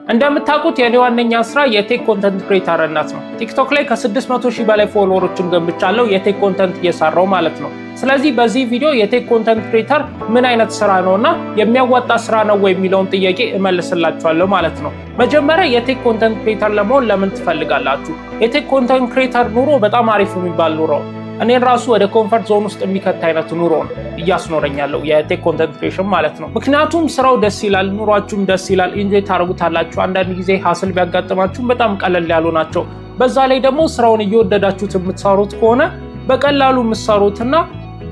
እንደምታውቁት የኔ ዋነኛ ስራ የቴክ ኮንተንት ክሬተርነት ነው። ቲክቶክ ላይ ከ600,000 በላይ ፎሎወሮችን ገንብቻለሁ የቴክ ኮንተንት እየሰራው ማለት ነው። ስለዚህ በዚህ ቪዲዮ የቴክ ኮንተንት ክሬተር ምን አይነት ስራ ነውና የሚያዋጣ ስራ ነው ወይ የሚለውን ጥያቄ እመልስላችኋለሁ ማለት ነው። መጀመሪያ የቴክ ኮንተንት ክሬተር ለመሆን ለምን ትፈልጋላችሁ? የቴክ ኮንተንት ክሬተር ኑሮ በጣም አሪፍ የሚባል ኑሮ እኔን ራሱ ወደ ኮምፈርት ዞን ውስጥ የሚከት አይነት ኑሮ ነው እያስኖረኛለሁ የቴክ ኮንተንት ክሬሽን ማለት ነው። ምክንያቱም ስራው ደስ ይላል፣ ኑሯችሁም ደስ ይላል፣ ኢንጆይ ታደርጉታላችሁ። አንዳንድ ጊዜ ሀስል ቢያጋጥማችሁም በጣም ቀለል ያሉ ናቸው። በዛ ላይ ደግሞ ስራውን እየወደዳችሁት የምትሰሩት ከሆነ በቀላሉ የምትሰሩትና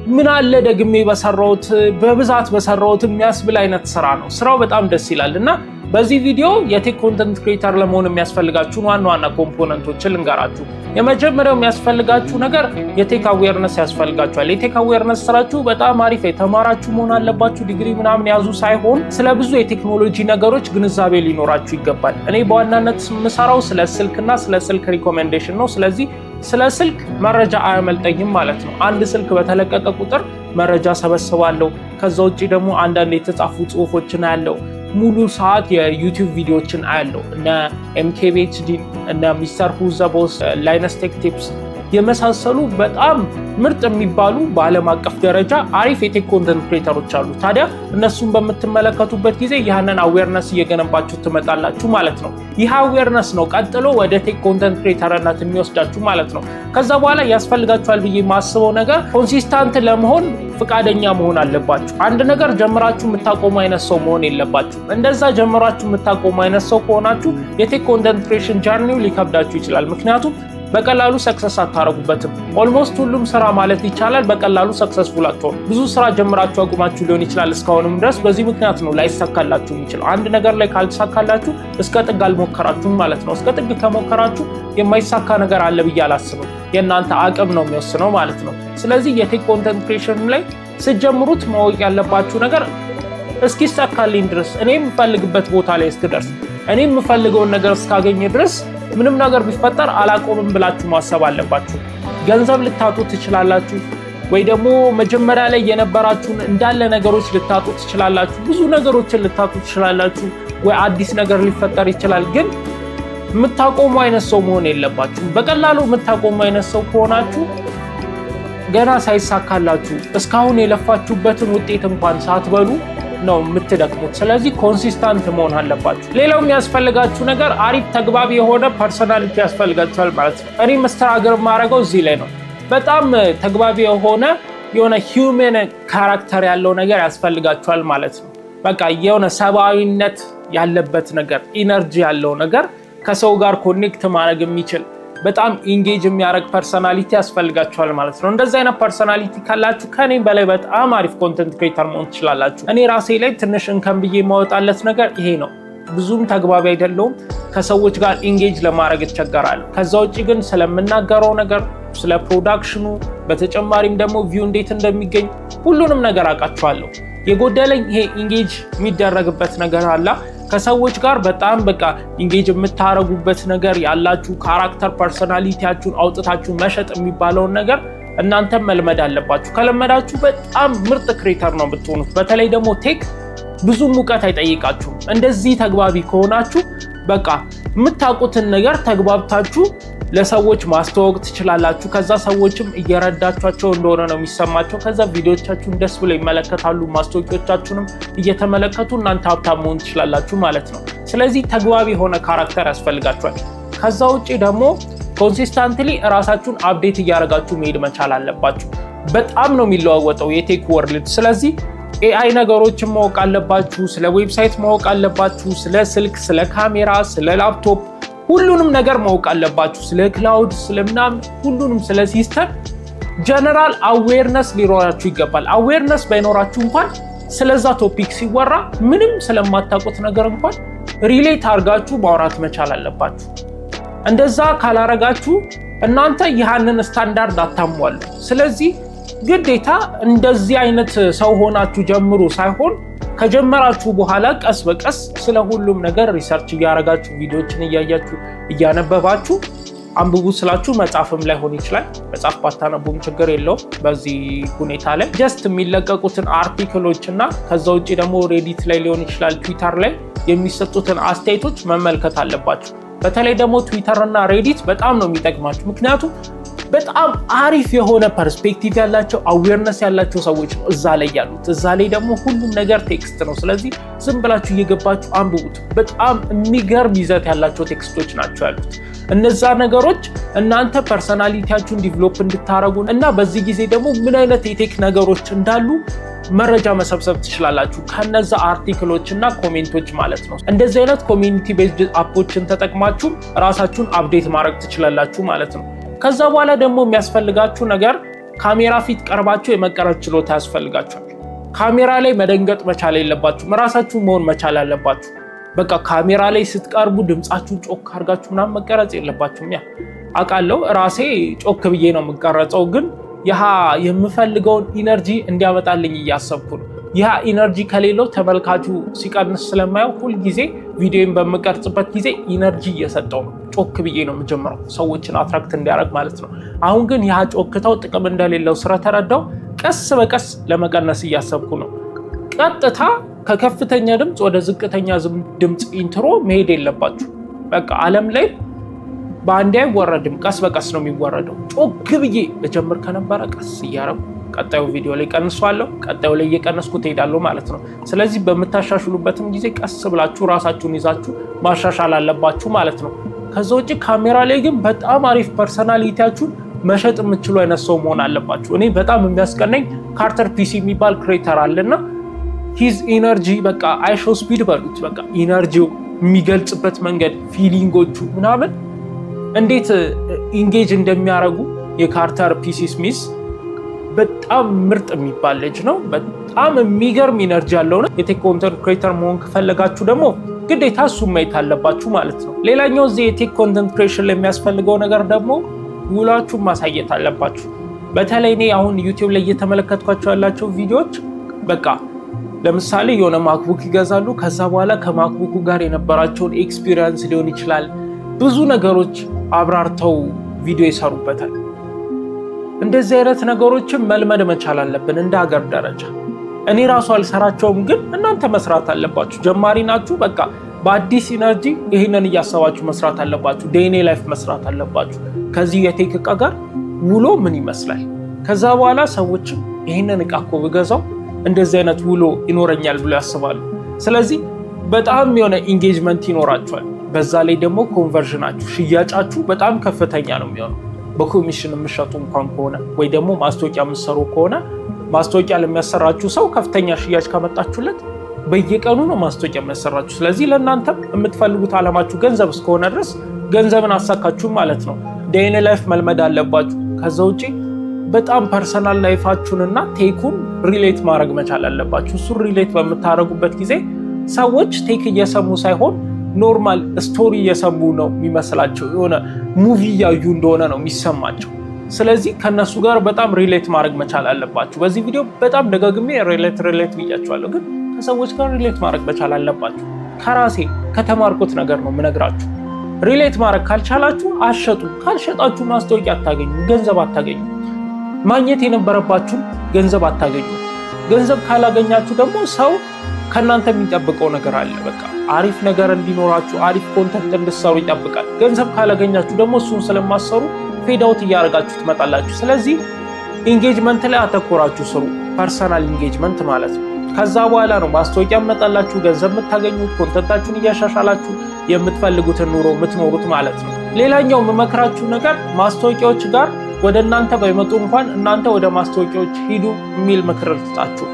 ምን አለ ደግሜ በሰራሁት በብዛት በሰራሁት የሚያስብል አይነት ስራ ነው። ስራው በጣም ደስ ይላልና በዚህ ቪዲዮ የቴክ ኮንተንት ክሬተር ለመሆን የሚያስፈልጋችሁን ዋና ዋና ኮምፖነንቶችን ልንገራችሁ። የመጀመሪያው የሚያስፈልጋችሁ ነገር የቴክ አዌርነስ ያስፈልጋችኋል። የቴክ አዌርነስ ስራችሁ በጣም አሪፍ የተማራችሁ መሆን አለባችሁ። ዲግሪ ምናምን ያዙ ሳይሆን ስለ ብዙ የቴክኖሎጂ ነገሮች ግንዛቤ ሊኖራችሁ ይገባል። እኔ በዋናነት የምሰራው ስለ ስልክና ስለ ስልክ ሪኮሜንዴሽን ነው። ስለዚህ ስለ ስልክ መረጃ አያመልጠኝም ማለት ነው። አንድ ስልክ በተለቀቀ ቁጥር መረጃ ሰበስባለሁ። ከዛ ውጪ ደግሞ አንዳንድ የተጻፉ ጽሁፎችን አያለው። ሙሉ ሰዓት የዩቲዩብ ቪዲዮዎችን አያለው። እነ ኤምኬቢኤችዲ እነ ሚስተር ሁዘ ቦስ ላይነስ ቴክ ቲፕስ የመሳሰሉ በጣም ምርጥ የሚባሉ በዓለም አቀፍ ደረጃ አሪፍ የቴክ ኮንተንት ክሬተሮች አሉ። ታዲያ እነሱን በምትመለከቱበት ጊዜ ያንን አዌርነስ እየገነባችሁ ትመጣላችሁ ማለት ነው። ይህ አዌርነስ ነው ቀጥሎ ወደ ቴክ ኮንተንት ክሬተርነት የሚወስዳችሁ ማለት ነው። ከዛ በኋላ ያስፈልጋችኋል ብዬ የማስበው ነገር ኮንሲስታንት ለመሆን ፍቃደኛ መሆን አለባችሁ። አንድ ነገር ጀምራችሁ የምታቆሙ አይነት ሰው መሆን የለባችሁ። እንደዛ ጀምራችሁ የምታቆሙ አይነት ሰው ከሆናችሁ የቴክ ኮንተንት ክሬሽን ጀርኒው ሊከብዳችሁ ይችላል። ምክንያቱም በቀላሉ ሰክሰስ አታረጉበትም። ኦልሞስት ሁሉም ስራ ማለት ይቻላል በቀላሉ ሰክሰስፉል አትሆኑ። ብዙ ስራ ጀምራችሁ አቁማችሁ ሊሆን ይችላል እስካሁንም ድረስ። በዚህ ምክንያት ነው ላይሳካላችሁ የሚችለው። አንድ ነገር ላይ ካልተሳካላችሁ እስከ ጥግ አልሞከራችሁም ማለት ነው። እስከ ጥግ ከሞከራችሁ የማይሳካ ነገር አለ ብዬ አላስብም። የእናንተ አቅም ነው የሚወስነው ማለት ነው። ስለዚህ የቴክ ኮንተንት ክሬሽን ላይ ስትጀምሩት ማወቅ ያለባችሁ ነገር እስኪሳካልኝ ድረስ እኔ የምፈልግበት ቦታ ላይ እስክደርስ እኔ የምፈልገውን ነገር እስካገኝ ድረስ ምንም ነገር ቢፈጠር አላቆምም ብላችሁ ማሰብ አለባችሁ። ገንዘብ ልታጡ ትችላላችሁ፣ ወይ ደግሞ መጀመሪያ ላይ የነበራችሁን እንዳለ ነገሮች ልታጡ ትችላላችሁ። ብዙ ነገሮችን ልታጡ ትችላላችሁ፣ ወይ አዲስ ነገር ሊፈጠር ይችላል። ግን የምታቆሙ አይነት ሰው መሆን የለባችሁ። በቀላሉ የምታቆሙ አይነት ሰው ከሆናችሁ ገና ሳይሳካላችሁ እስካሁን የለፋችሁበትን ውጤት እንኳን ሳትበሉ ነው የምትደክሙት። ስለዚህ ኮንሲስታንት መሆን አለባችሁ። ሌላው የሚያስፈልጋችሁ ነገር አሪፍ ተግባቢ የሆነ ፐርሰናሊቲ ያስፈልጋችኋል ማለት ነው። እኔ መስተናገር ማድረገው እዚህ ላይ ነው። በጣም ተግባቢ የሆነ ሂውመን ካራክተር ያለው ነገር ያስፈልጋችኋል ማለት ነው። በቃ የሆነ ሰብአዊነት ያለበት ነገር፣ ኢነርጂ ያለው ነገር፣ ከሰው ጋር ኮኔክት ማድረግ የሚችል በጣም ኢንጌጅ የሚያደርግ ፐርሰናሊቲ ያስፈልጋችኋል ማለት ነው። እንደዚህ አይነት ፐርሰናሊቲ ካላችሁ ከኔ በላይ በጣም አሪፍ ኮንተንት ክሬተር መሆን ትችላላችሁ። እኔ ራሴ ላይ ትንሽ እንከን ብዬ የማወጣለት ነገር ይሄ ነው። ብዙም ተግባቢ አይደለሁም። ከሰዎች ጋር ኢንጌጅ ለማድረግ እቸገራለሁ። ከዛ ውጭ ግን ስለምናገረው ነገር፣ ስለ ፕሮዳክሽኑ፣ በተጨማሪም ደግሞ ቪው እንዴት እንደሚገኝ ሁሉንም ነገር አውቃችኋለሁ። የጎደለኝ ይሄ ኢንጌጅ የሚደረግበት ነገር አለ። ከሰዎች ጋር በጣም በቃ ኢንጌጅ የምታረጉበት ነገር ያላችሁ ካራክተር ፐርሰናሊቲያችሁን አውጥታችሁ መሸጥ የሚባለውን ነገር እናንተም መልመድ አለባችሁ። ከለመዳችሁ በጣም ምርጥ ክሬተር ነው የምትሆኑት። በተለይ ደግሞ ቴክ ብዙም እውቀት አይጠይቃችሁም። እንደዚህ ተግባቢ ከሆናችሁ በቃ የምታውቁትን ነገር ተግባብታችሁ ለሰዎች ማስተዋወቅ ትችላላችሁ። ከዛ ሰዎችም እየረዳቻቸው እንደሆነ ነው የሚሰማቸው። ከዛ ቪዲዮቻችሁን ደስ ብለው ይመለከታሉ። ማስታወቂያዎቻችሁንም እየተመለከቱ እናንተ ሀብታም መሆን ትችላላችሁ ማለት ነው። ስለዚህ ተግባቢ የሆነ ካራክተር ያስፈልጋችኋል። ከዛ ውጭ ደግሞ ኮንሲስታንትሊ እራሳችሁን አፕዴት እያደረጋችሁ መሄድ መቻል አለባችሁ። በጣም ነው የሚለዋወጠው የቴክ ወርልድ። ስለዚህ ኤአይ ነገሮችን ማወቅ አለባችሁ። ስለ ዌብሳይት ማወቅ አለባችሁ። ስለ ስልክ፣ ስለ ካሜራ፣ ስለ ላፕቶፕ ሁሉንም ነገር ማወቅ አለባችሁ። ስለ ክላውድ፣ ስለምናምን ሁሉንም ስለ ሲስተም ጀነራል አዌርነስ ሊኖራችሁ ይገባል። አዌርነስ ባይኖራችሁ እንኳን ስለዛ ቶፒክ ሲወራ ምንም ስለማታውቁት ነገር እንኳን ሪሌት አድርጋችሁ ማውራት መቻል አለባችሁ። እንደዛ ካላረጋችሁ እናንተ ይህንን ስታንዳርድ አታሟሉ። ስለዚህ ግዴታ እንደዚህ አይነት ሰው ሆናችሁ ጀምሩ ሳይሆን ከጀመራችሁ በኋላ ቀስ በቀስ ስለ ሁሉም ነገር ሪሰርች እያረጋችሁ ቪዲዮዎችን እያያችሁ እያነበባችሁ አንብቡ ስላችሁ መጽሐፍም ላይ ሆን ይችላል። መጽሐፍ ባታነቡም ችግር የለውም። በዚህ ሁኔታ ላይ ጀስት የሚለቀቁትን አርቲክሎች እና ከዛ ውጭ ደግሞ ሬዲት ላይ ሊሆን ይችላል ትዊተር ላይ የሚሰጡትን አስተያየቶች መመልከት አለባችሁ። በተለይ ደግሞ ትዊተር እና ሬዲት በጣም ነው የሚጠቅማችሁ። ምክንያቱም በጣም አሪፍ የሆነ ፐርስፔክቲቭ ያላቸው አዌርነስ ያላቸው ሰዎች ነው እዛ ላይ ያሉት። እዛ ላይ ደግሞ ሁሉም ነገር ቴክስት ነው። ስለዚህ ዝም ብላችሁ እየገባችሁ አንብቡት። በጣም የሚገርም ይዘት ያላቸው ቴክስቶች ናቸው ያሉት። እነዛ ነገሮች እናንተ ፐርሰናሊቲያችሁን ዲቨሎፕ እንድታረጉ እና በዚህ ጊዜ ደግሞ ምን አይነት የቴክ ነገሮች እንዳሉ መረጃ መሰብሰብ ትችላላችሁ ከነዛ አርቲክሎች እና ኮሜንቶች ማለት ነው። እንደዚህ አይነት ኮሚኒቲ ቤዝድ አፖችን ተጠቅማችሁ ራሳችሁን አፕዴት ማድረግ ትችላላችሁ ማለት ነው። ከዛ በኋላ ደግሞ የሚያስፈልጋችሁ ነገር ካሜራ ፊት ቀርባችሁ የመቀረጽ ችሎታ ያስፈልጋችኋል። ካሜራ ላይ መደንገጥ መቻል የለባችሁም። ራሳችሁ መሆን መቻል አለባችሁ። በቃ ካሜራ ላይ ስትቀርቡ ድምጻችሁን ጮክ አድርጋችሁ ምናምን መቀረጽ የለባችሁም። ያ አውቃለሁ ራሴ ጮክ ብዬ ነው የምቀረጸው፣ ግን ያ የምፈልገውን ኢነርጂ እንዲያመጣልኝ እያሰብኩ ነው። ያ ኢነርጂ ከሌለው ተመልካቹ ሲቀንስ ስለማየው ሁልጊዜ ቪዲዮን በምቀርጽበት ጊዜ ኢነርጂ እየሰጠው ነው። ጮክ ብዬ ነው የምጀምረው ሰዎችን አትራክት እንዲያደርግ ማለት ነው። አሁን ግን ያ ጮክታው ጥቅም እንደሌለው ስለተረዳው ቀስ በቀስ ለመቀነስ እያሰብኩ ነው። ቀጥታ ከከፍተኛ ድምፅ ወደ ዝቅተኛ ድምፅ ኢንትሮ መሄድ የለባችሁ። በቃ ዓለም ላይ በአንዴ አይወረድም፣ ቀስ በቀስ ነው የሚወረደው። ጮክ ብዬ እጀምር ከነበረ ቀስ እያረጉ ቀጣዩ ቪዲዮ ላይ ቀንሷለሁ፣ ቀጣዩ ላይ እየቀነስኩ ትሄዳለሁ ማለት ነው። ስለዚህ በምታሻሽሉበትም ጊዜ ቀስ ብላችሁ ራሳችሁን ይዛችሁ ማሻሻል አለባችሁ ማለት ነው። ከዛ ውጭ ካሜራ ላይ ግን በጣም አሪፍ ፐርሰናሊቲያችሁን መሸጥ የምትችሉ አይነት ሰው መሆን አለባችሁ። እኔ በጣም የሚያስቀናኝ ካርተር ፒሲ የሚባል ክሬተር አለና ሂዝ ኢነርጂ በቃ አይሾ ስፒድ በሉት፣ በቃ ኢነርጂው የሚገልጽበት መንገድ ፊሊንጎቹ ምናምን እንዴት ኢንጌጅ እንደሚያደርጉ የካርተር ፒሲ ስሚዝ በጣም ምርጥ የሚባል ልጅ ነው። በጣም የሚገርም ኢነርጂ ያለው ነው። የቴክ ኮንተንት ክሬተር መሆን ከፈለጋችሁ ደግሞ ግዴታ እሱን ማየት አለባችሁ ማለት ነው። ሌላኛው እዚህ የቴክ ኮንተንት ክሬሽን ላይ የሚያስፈልገው ነገር ደግሞ ውላችሁን ማሳየት አለባችሁ። በተለይ እኔ አሁን ዩቲዩብ ላይ እየተመለከትኳቸው ያላቸው ቪዲዮዎች በቃ ለምሳሌ የሆነ ማክቡክ ይገዛሉ። ከዛ በኋላ ከማክቡኩ ጋር የነበራቸውን ኤክስፒሪየንስ ሊሆን ይችላል ብዙ ነገሮች አብራርተው ቪዲዮ ይሰሩበታል። እንደዚህ አይነት ነገሮችን መልመድ መቻል አለብን እንደ ሀገር ደረጃ። እኔ ራሱ አልሰራቸውም፣ ግን እናንተ መስራት አለባችሁ። ጀማሪ ናችሁ፣ በቃ በአዲስ ኢነርጂ ይህንን እያሰባችሁ መስራት አለባችሁ። ዴይኔ ላይፍ መስራት አለባችሁ። ከዚህ የቴክ እቃ ጋር ውሎ ምን ይመስላል? ከዛ በኋላ ሰዎችም ይህንን እቃ እኮ ብገዛው እንደዚህ አይነት ውሎ ይኖረኛል ብሎ ያስባሉ። ስለዚህ በጣም የሆነ ኢንጌጅመንት ይኖራችኋል። በዛ ላይ ደግሞ ኮንቨርዥናችሁ ሽያጫችሁ በጣም ከፍተኛ ነው የሚሆነው። በኮሚሽን የምትሸጡ እንኳን ከሆነ ወይ ደግሞ ማስታወቂያ የምትሰሩ ከሆነ ማስታወቂያ ለሚያሰራችሁ ሰው ከፍተኛ ሽያጭ ካመጣችሁለት በየቀኑ ነው ማስታወቂያ የሚያሰራችሁ። ስለዚህ ለእናንተም የምትፈልጉት ዓላማችሁ ገንዘብ እስከሆነ ድረስ ገንዘብን አሳካችሁ ማለት ነው። ዴይሊ ላይፍ መልመድ አለባችሁ። ከዛ ውጪ በጣም ፐርሰናል ላይፋችሁንና ቴኩን ሪሌት ማድረግ መቻል አለባችሁ። እሱን ሪሌት በምታደርጉበት ጊዜ ሰዎች ቴክ እየሰሙ ሳይሆን ኖርማል ስቶሪ እየሰሙ ነው የሚመስላቸው፣ የሆነ ሙቪ እያዩ እንደሆነ ነው የሚሰማቸው። ስለዚህ ከነሱ ጋር በጣም ሪሌት ማድረግ መቻል አለባችሁ። በዚህ ቪዲዮ በጣም ደጋግሜ ሪሌት ብያችኋለሁ፣ ግን ከሰዎች ጋር ሪሌት ማድረግ መቻል አለባችሁ። ከራሴ ከተማርኩት ነገር ነው የምነግራችሁ። ሪሌት ማድረግ ካልቻላችሁ አትሸጡ። ካልሸጣችሁ ማስታወቂያ አታገኙ፣ ገንዘብ አታገኙ። ማግኘት የነበረባችሁ ገንዘብ አታገኙ። ገንዘብ ካላገኛችሁ ደግሞ ሰው ከእናንተ የሚጠብቀው ነገር አለ። በቃ አሪፍ ነገር እንዲኖራችሁ አሪፍ ኮንተንት እንድትሰሩ ይጠብቃል። ገንዘብ ካላገኛችሁ ደግሞ እሱን ስለማሰሩ ፌድ አውት እያደረጋችሁ ትመጣላችሁ። ስለዚህ ኢንጌጅመንት ላይ አተኮራችሁ ስሩ፣ ፐርሰናል ኢንጌጅመንት ማለት ነው። ከዛ በኋላ ነው ማስታወቂያ መጣላችሁ ገንዘብ የምታገኙት፣ ኮንተንታችሁን እያሻሻላችሁ የምትፈልጉትን ኑሮ የምትኖሩት ማለት ነው። ሌላኛው የምመክራችሁ ነገር ማስታወቂያዎች ጋር ወደ እናንተ ባይመጡ እንኳን እናንተ ወደ ማስታወቂያዎች ሂዱ የሚል ምክር ልስጣችሁ።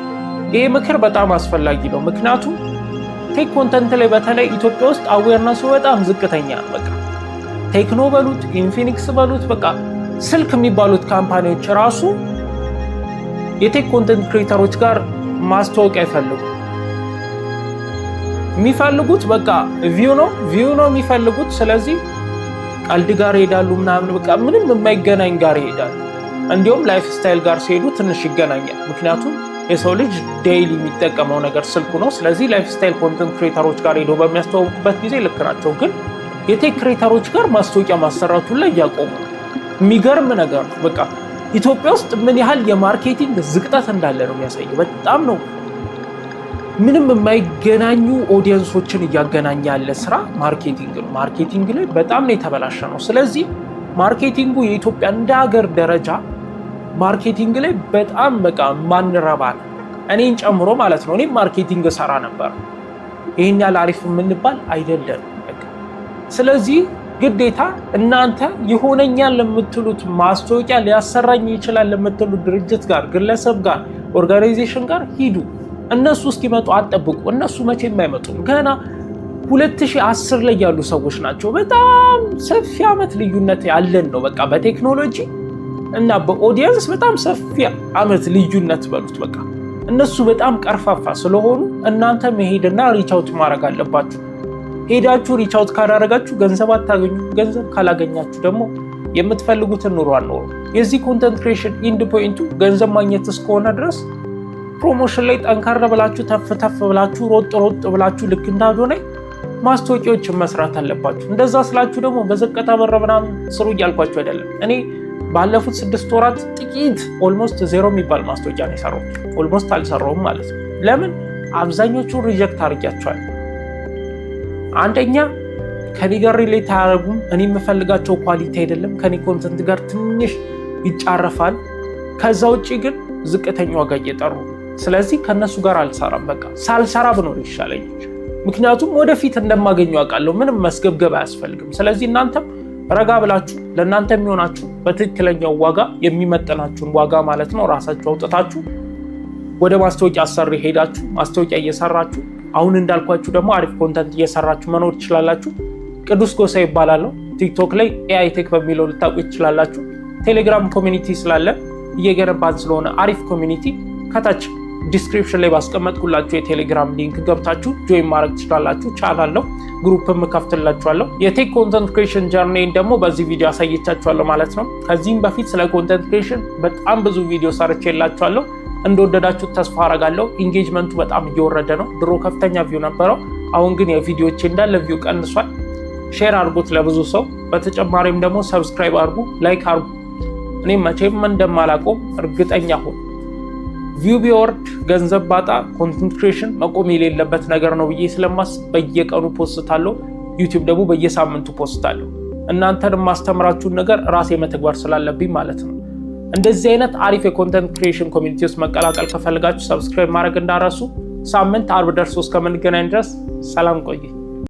ይሄ ምክር በጣም አስፈላጊ ነው። ምክንያቱም ቴክ ኮንተንት ላይ በተለይ ኢትዮጵያ ውስጥ አዌርነሱ በጣም ዝቅተኛ ነው። በቃ ቴክኖ በሉት ኢንፊኒክስ በሉት በቃ ስልክ የሚባሉት ካምፓኒዎች ራሱ የቴክ ኮንተንት ክሬተሮች ጋር ማስታወቂያ የሚፈልጉት በቃ ቪው ነው የሚፈልጉት። ስለዚህ ቀልድ ጋር ይሄዳሉ ምናምን በቃ ምንም የማይገናኝ ጋር ይሄዳሉ። እንዲሁም ላይፍ ስታይል ጋር ሲሄዱ ትንሽ ይገናኛል። ምክንያቱም የሰው ልጅ ዴይሊ የሚጠቀመው ነገር ስልኩ ነው። ስለዚህ ላይፍ ስታይል ኮንተንት ክሬተሮች ጋር ሄደው በሚያስተዋውቁበት ጊዜ ልክ ናቸው። ግን የቴክ ክሬተሮች ጋር ማስታወቂያ ማሰራቱን ላይ ያቆሙ። የሚገርም ነገር ነው። በቃ ኢትዮጵያ ውስጥ ምን ያህል የማርኬቲንግ ዝቅጠት እንዳለ ነው የሚያሳየው። በጣም ነው ምንም የማይገናኙ ኦዲየንሶችን እያገናኘ ያለ ስራ ማርኬቲንግ ነው። ማርኬቲንግ ላይ በጣም ነው የተበላሸ ነው። ስለዚህ ማርኬቲንጉ የኢትዮጵያ እንደ ሀገር ደረጃ ማርኬቲንግ ላይ በጣም በቃ ማንረባ ነው፣ እኔን ጨምሮ ማለት ነው። እኔም ማርኬቲንግ ሰራ ነበር። ይህን ያህል አሪፍ የምንባል አይደለም። ስለዚህ ግዴታ እናንተ ይሆነኛል ለምትሉት ማስታወቂያ ሊያሰራኝ ይችላል ለምትሉት ድርጅት ጋር፣ ግለሰብ ጋር፣ ኦርጋናይዜሽን ጋር ሂዱ። እነሱ እስኪመጡ አጠብቁ። እነሱ መቼም አይመጡም። ገና 2010 ላይ ያሉ ሰዎች ናቸው። በጣም ሰፊ ዓመት ልዩነት ያለን ነው። በቃ በቴክኖሎጂ እና በኦዲየንስ በጣም ሰፊ ዓመት ልዩነት በሉት። በቃ እነሱ በጣም ቀርፋፋ ስለሆኑ እናንተ መሄድና ሪቻውት ማድረግ አለባችሁ። ሄዳችሁ ሪቻውት ካላረጋችሁ ገንዘብ አታገኙ። ገንዘብ ካላገኛችሁ ደግሞ የምትፈልጉትን ኑሮ አኖሩ። የዚህ ኮንተንት ክሬሽን ኢንድ ፖይንቱ ገንዘብ ማግኘት እስከሆነ ድረስ ፕሮሞሽን ላይ ጠንካራ ብላችሁ ተፍ ብላችሁ ሮጥ ብላችሁ ልክ እንዳልሆነ ማስታወቂያዎችን መስራት አለባችሁ። እንደዛ ስላችሁ ደግሞ በዘቀጣ በር ምናምን ስሩ እያልኳችሁ አይደለም። እኔ ባለፉት 6 ወራት ጥቂት ኦልሞስት ዜሮ የሚባል ማስታወቂያ ነው የሰራሁት። ኦልሞስት አልሰራሁም ማለት ነው። ለምን? አብዛኞቹን ሪጀክት አድርጊያቸዋል። አንደኛ ከኔ ጋር ሪሌት አያደርጉም። እኔ የምፈልጋቸው ኳሊቲ አይደለም። ከኔ ኮንተንት ጋር ትንሽ ይጫረፋል። ከዛ ውጭ ግን ዝቅተኛ ዋጋ እየጠሩ፣ ስለዚህ ከነሱ ጋር አልሰራም። በቃ ሳልሰራ ብኖር ይሻለኝ። ምክንያቱም ወደፊት እንደማገኘው አውቃለሁ። ምንም መስገብገብ አያስፈልግም። ስለዚህ እናንተም ረጋ ብላችሁ ለእናንተ የሚሆናችሁ በትክክለኛው ዋጋ የሚመጠናችሁን ዋጋ ማለት ነው ራሳችሁ አውጥታችሁ ወደ ማስታወቂያ አሰሪ ሄዳችሁ ማስታወቂያ እየሰራችሁ አሁን እንዳልኳችሁ ደግሞ አሪፍ ኮንተንት እየሰራችሁ መኖር ትችላላችሁ። ቅዱስ ጎሳ ይባላል። ቲክቶክ ላይ ኤአይ ቴክ በሚለው ልታውቁ ትችላላችሁ። ቴሌግራም ኮሚኒቲ ስላለ እየገነባን ስለሆነ አሪፍ ኮሚኒቲ ከታች ዲስክሪፕሽን ላይ ባስቀመጥኩላችሁ የቴሌግራም ሊንክ ገብታችሁ ጆይን ማድረግ ትችላላችሁ። ቻናል ነው፣ ግሩፕም ከፍትላችኋለሁ። የቴክ ኮንተንት ክሬሽን ጀርኒን ደግሞ በዚህ ቪዲዮ አሳይቻችኋለሁ ማለት ነው። ከዚህም በፊት ስለ ኮንተንት ክሬሽን በጣም ብዙ ቪዲዮ ሰርቼላችኋለሁ። እንደወደዳችሁ ተስፋ አረጋለሁ። ኢንጌጅመንቱ በጣም እየወረደ ነው። ድሮ ከፍተኛ ቪው ነበረው፣ አሁን ግን የቪዲዮዎች እንዳለ ቪው ቀንሷል። ሼር አድርጉት ለብዙ ሰው። በተጨማሪም ደግሞ ሰብስክራይብ አድርጉ፣ ላይክ አድርጉ። እኔም መቼም እንደማላቆም እርግጠኛ ሁኑ። ቪው ቢወርድ ገንዘብ ባጣ ኮንተንት ክሬሽን መቆም የሌለበት ነገር ነው ብዬ ስለማስብ በየቀኑ ፖስታለሁ። ዩቲዩብ ደግሞ በየሳምንቱ ፖስታለሁ። እናንተን ማስተምራችሁን ነገር ራሴ መተግበር ስላለብኝ ማለት ነው። እንደዚህ አይነት አሪፍ የኮንተንት ክሬሽን ኮሚኒቲ ውስጥ መቀላቀል ከፈልጋችሁ ሰብስክራይብ ማድረግ እንዳረሱ። ሳምንት አርብ ደርሶ እስከምንገናኝ ድረስ ሰላም ቆይ።